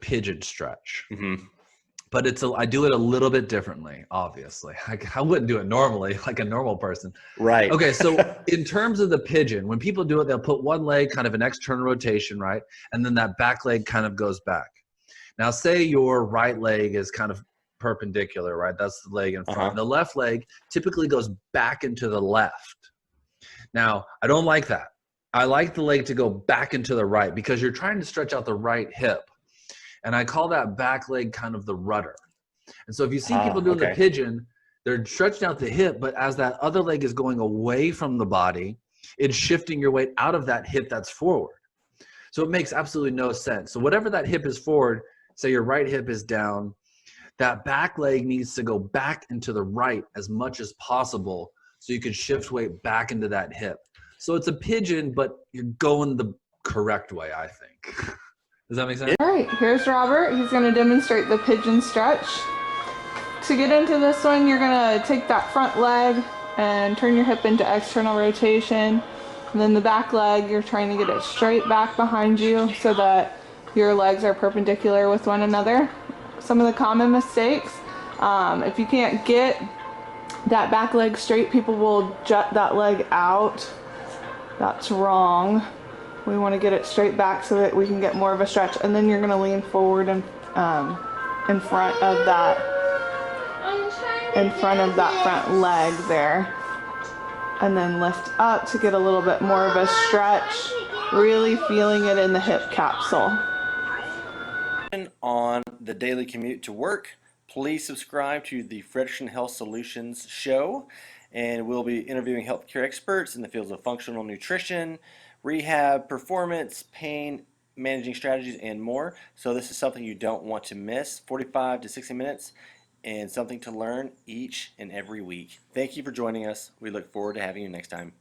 pigeon stretch. Mm-hmm. But I do it a little bit differently, obviously. I wouldn't do it normally like a normal person. Right. Okay, so in terms of the pigeon, when people do it, they'll put one leg kind of an external rotation, right? And then that back leg kind of goes back. Now, say your right leg is kind of perpendicular, right? That's the leg in front. Uh-huh. The left leg typically goes back into the left. Now, I don't like that. I like the leg to go back into the right because you're trying to stretch out the right hip. And I call that back leg kind of the rudder. And so if you see people doing the pigeon, they're stretching out the hip, but as that other leg is going away from the body, it's shifting your weight out of that hip that's forward. So it makes absolutely no sense. So whatever that hip is forward, say your right hip is down, that back leg needs to go back into the right as much as possible so you can shift weight back into that hip. So it's a pigeon, but you're going the correct way, I think. Does that make sense? All right, here's Robert. He's going to demonstrate the pigeon stretch. To get into this one, you're going to take that front leg and turn your hip into external rotation. And then the back leg, you're trying to get it straight back behind you so that your legs are perpendicular with one another. Some of the common mistakes, if you can't get that back leg straight, people will jut that leg out. That's wrong. We want to get it straight back so that we can get more of a stretch, and then you're going to lean forward and in front of that front leg there, and then lift up to get a little bit more of a stretch, really feeling it in the hip capsule. On the daily commute to work, please subscribe to the Fredrickson Health Solutions show, and we'll be interviewing healthcare experts in the fields of functional nutrition, rehab, performance, pain, managing strategies, and more. So this is something you don't want to miss. 45 to 60 minutes and something to learn each and every week. Thank you for joining us. We look forward to having you next time.